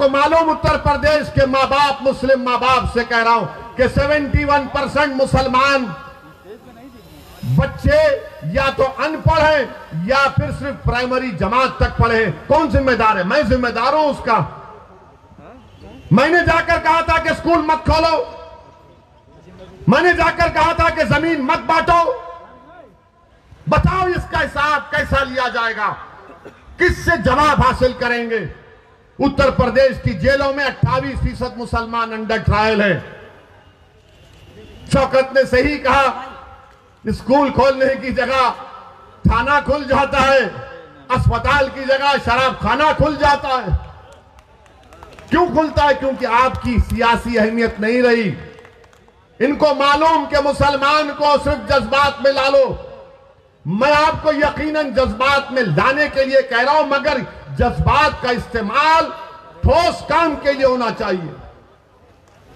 आपको मालूम, उत्तर प्रदेश के माँ बाप, मुस्लिम माँ बाप से कह रहा हूं कि 71% मुसलमान बच्चे या तो अनपढ़ हैं या फिर सिर्फ प्राइमरी जमात तक पढ़े हैं। कौन जिम्मेदार है? मैं जिम्मेदार हूं उसका। मैंने जाकर कहा था कि स्कूल मत खोलो, मैंने जाकर कहा था कि जमीन मत बांटो। बताओ इसका हिसाब कैसा लिया जाएगा? किससे जवाब हासिल करेंगे? उत्तर प्रदेश की जेलों में 28% मुसलमान अंडर ट्रायल है। शौकत ने सही कहा, स्कूल खोलने की जगह थाना खुल जाता है, अस्पताल की जगह शराब खाना खुल जाता है। क्यों खुलता है? क्योंकि आपकी सियासी अहमियत नहीं रही। इनको मालूम कि मुसलमान को सिर्फ जज्बात में ला लो। मैं आपको यकीनन जज्बात में लाने के लिए कह रहा हूं, मगर जज्बात का इस्तेमाल ठोस काम के लिए होना चाहिए।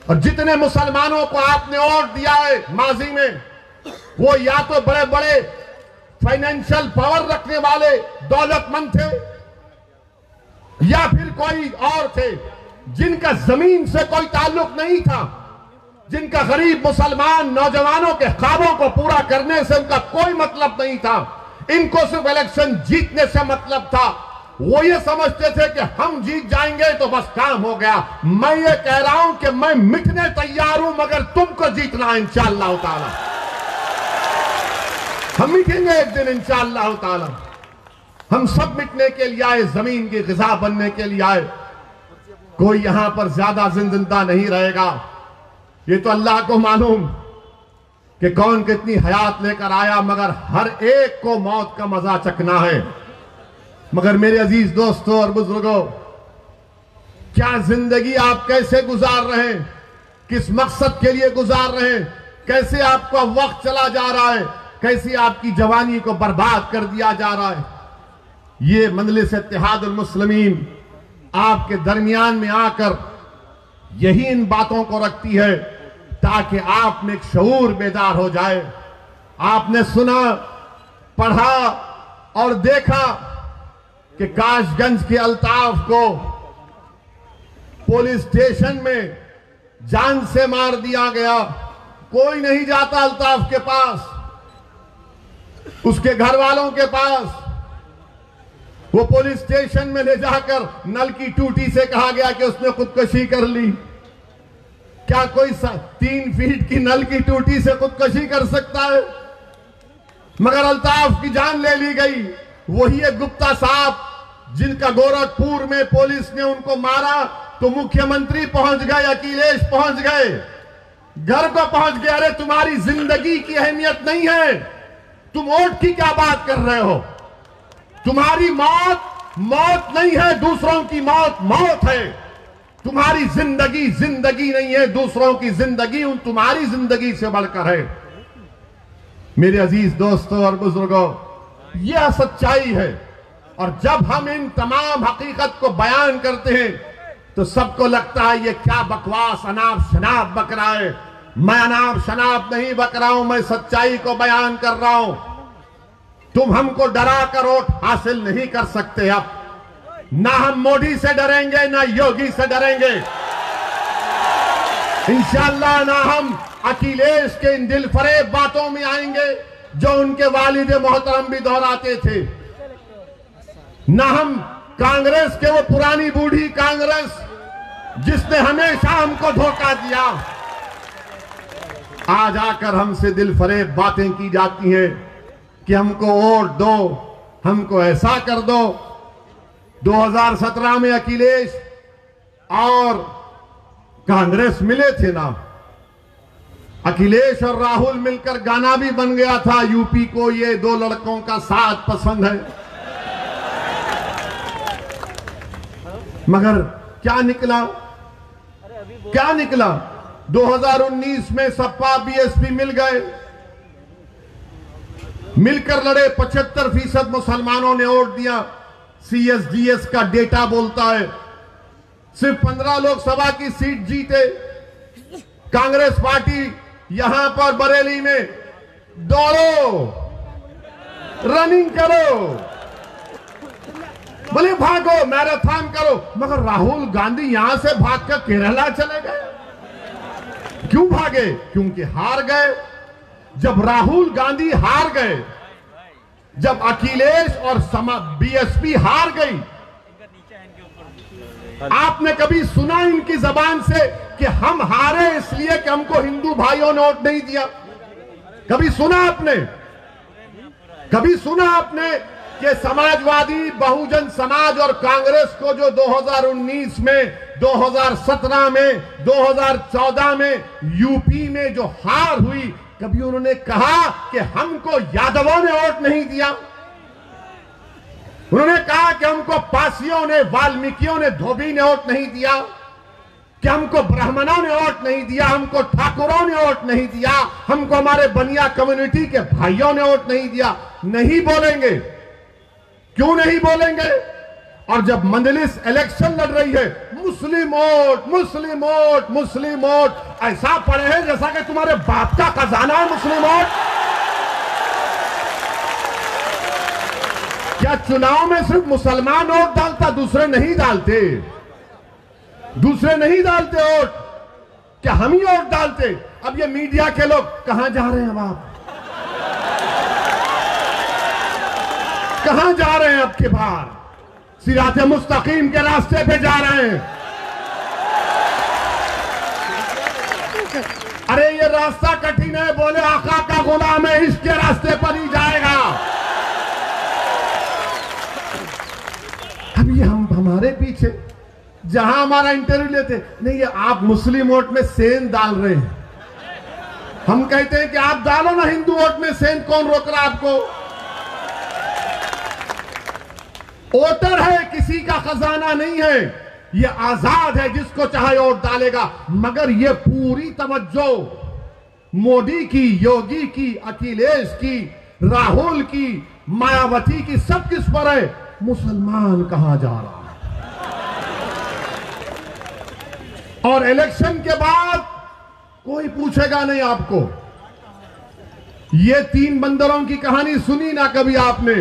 और जितने मुसलमानों को आपने वोट दिया है माजी में, वो या तो बड़े बड़े फाइनेंशियल पावर रखने वाले दौलतमंद थे या फिर कोई और थे जिनका जमीन से कोई ताल्लुक नहीं था, जिनका गरीब मुसलमान नौजवानों के ख्वाबों को पूरा करने से उनका कोई मतलब नहीं था। इनको सिर्फ इलेक्शन जीतने से मतलब था। वो ये समझते थे कि हम जीत जाएंगे तो बस काम हो गया। मैं ये कह रहा हूं कि मैं मिटने तैयार हूं, मगर तुमको जीतना है इंशाअल्लाह ताला। हम मिटेंगे एक दिन इंशाअल्लाह ताला। हम सब मिटने के लिए आए, जमीन की ग़िज़ा बनने के लिए आए। कोई यहां पर ज्यादा जिंदा नहीं रहेगा। ये तो अल्लाह को मालूम कि कौन कितनी हयात लेकर आया, मगर हर एक को मौत का मजा चखना है। मगर मेरे अजीज दोस्तों और बुजुर्गों, क्या जिंदगी आप कैसे गुजार रहे हैं? किस मकसद के लिए गुजार रहे हैं? कैसे आपका वक्त चला जा रहा है? कैसे आपकी जवानी को बर्बाद कर दिया जा रहा है? ये मजलिस इत्तेहादुल मुस्लिमीन आपके दरमियान में आकर यही इन बातों को रखती है ताकि आप में एक शऊर बेदार हो जाए। आपने सुना, पढ़ा और देखा कि काशगंज के अल्ताफ को पुलिस स्टेशन में जान से मार दिया गया। कोई नहीं जाता अल्ताफ के पास, उसके घर वालों के पास। वो पुलिस स्टेशन में ले जाकर नल की टूटी से कहा गया कि उसने खुदकुशी कर ली। क्या कोई 3 फीट की नल की टूटी से खुदकुशी कर सकता है? मगर अल्ताफ की जान ले ली गई। वही एक गुप्ता साहब जिनका गोरखपुर में पुलिस ने उनको मारा तो मुख्यमंत्री पहुंच गए, अखिलेश पहुंच गए, घर को पहुंच गए। अरे तुम्हारी जिंदगी की अहमियत नहीं है, तुम वोट की क्या बात कर रहे हो? तुम्हारी मौत मौत नहीं है, दूसरों की मौत मौत है। तुम्हारी जिंदगी जिंदगी नहीं है, दूसरों की जिंदगी उन तुम्हारी जिंदगी से बढ़कर है। मेरे अजीज दोस्तों और बुजुर्गों, यह सच्चाई है। और जब हम इन तमाम हकीकत को बयान करते हैं तो सबको लगता है ये क्या बकवास अनाप शनाप बक रहा है। मैं अनाप शनाप नहीं बक रहा हूं, मैं सच्चाई को बयान कर रहा हूं। तुम हमको डरा कर वोट हासिल नहीं कर सकते। अब ना हम मोदी से डरेंगे ना योगी से डरेंगे इंशाअल्लाह, ना हम अखिलेश के इन दिलफरेब बातों में आएंगे जो उनके वालिद मोहतरम भी दोहराते थे, ना हम कांग्रेस के वो पुरानी बूढ़ी कांग्रेस जिसने हमेशा हमको धोखा दिया। आज आकर हमसे दिलफरेब बातें की जाती हैं कि हमको वोट दो, हमको ऐसा कर दो। 2017 में अखिलेश और कांग्रेस मिले थे ना, अखिलेश और राहुल मिलकर गाना भी बन गया था, यूपी को ये 2 लड़कों का साथ पसंद है। मगर क्या निकला? क्या निकला? 2019 में सपा बीएसपी मिल गए, मिलकर लड़े। 75% मुसलमानों ने वोट दिया। सीएसडीएस का डेटा बोलता है सिर्फ 15 लोकसभा की सीट जीते। कांग्रेस पार्टी यहां पर बरेली में दौड़ो, रनिंग करो, बोले भागो, मैराथन करो, मगर राहुल गांधी यहां से भागकर केरला चले गए। क्यों भागे? क्योंकि हार गए। जब राहुल गांधी हार गए, जब अखिलेश और बीएसपी हार गई, आपने कभी सुना इनकी जबान से कि हम हारे इसलिए कि हमको हिंदू भाइयों ने वोट नहीं दिया? कभी सुना आपने? कभी सुना आपने कि समाजवादी, बहुजन समाज और कांग्रेस को जो 2019 में, 2017 में, 2014 में यूपी में जो हार हुई, कभी उन्होंने कहा कि हमको यादवों ने वोट नहीं दिया? उन्होंने कहा कि हमको पासियों ने, वाल्मीकियों ने, धोबी ने वोट नहीं दिया? कि हमको ब्राह्मणों ने वोट नहीं दिया, हमको ठाकुरों ने वोट नहीं दिया, हमको हमारे बनिया कम्युनिटी के भाइयों ने वोट नहीं दिया? नहीं बोलेंगे। क्यों नहीं बोलेंगे? और जब मंजलिस इलेक्शन लड़ रही है, मुस्लिम वोट, मुस्लिम वोट, मुस्लिम वोट, ऐसा पड़े हैं जैसा कि तुम्हारे बाप का खजाना है मुस्लिम वोट। क्या चुनाव में सिर्फ मुसलमान वोट डालता, दूसरे नहीं डालते? दूसरे नहीं डालते वोट? क्या हम ही वोट डालते? अब ये मीडिया के लोग कहां जा रहे हैं? अब आप कहां जा रहे हैं? अब के बार सिराते मुस्तकीम के रास्ते पे जा रहे हैं। अरे ये रास्ता कठिन है, बोले आका का गुलाम है, इसके रास्ते पर ही जाएगा। अब ये हमारे पीछे, जहां हमारा इंटरव्यू लेते, नहीं ये आप मुस्लिम वोट में सेंध डाल रहे हैं, हम कहते हैं कि आप डालो ना हिंदू वोट में सेंध, कौन रोक रहा आपको? वोटर है, किसी का खजाना नहीं है, ये आजाद है, जिसको चाहे वोट डालेगा। मगर ये पूरी तवज्जो मोदी की, योगी की, अखिलेश की, राहुल की, मायावती की, सब किस पर है? मुसलमान कहां जा रहा है? और इलेक्शन के बाद कोई पूछेगा नहीं आपको। ये 3 बंदरों की कहानी सुनी ना कभी आपने?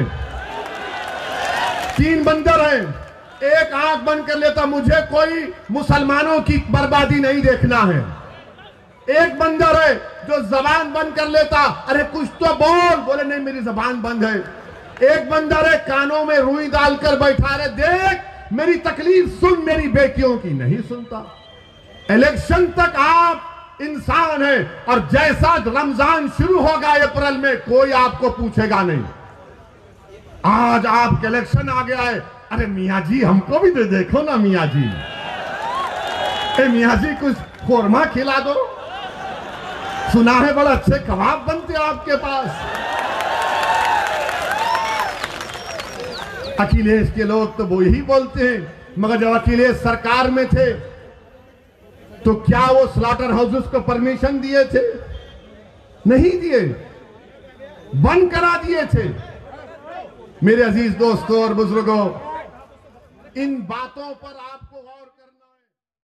3 बंदर हैं, एक आंख बंद कर लेता, मुझे कोई मुसलमानों की बर्बादी नहीं देखना है। एक बंदर है जो जबान बंद कर लेता, अरे कुछ तो बोल, बोले नहीं मेरी जबान बंद है। एक बंदर है कानों में रुई डालकर बैठा रहे, देख मेरी तकलीफ सुन, मेरी बेटियों की नहीं सुनता। इलेक्शन तक आप इंसान हैं, और जैसा रमजान शुरू होगा अप्रैल में, कोई आपको पूछेगा नहीं। आज आपके इलेक्शन आ गया है, अरे मियाँ जी हमको भी दे देखो ना मियाँ जी, मियाँ जी कुछ खोरमा खिला दो, सुना है बड़ा अच्छे कबाब बनते आपके पास। अखिलेश के लोग तो वो ही बोलते हैं, मगर जब अखिलेश सरकार में थे तो क्या वो स्लॉटर हाउसेस को परमिशन दिए थे? नहीं दिए, बंद करा दिए थे। मेरे अजीज दोस्तों और बुजुर्गों, इन बातों पर आपको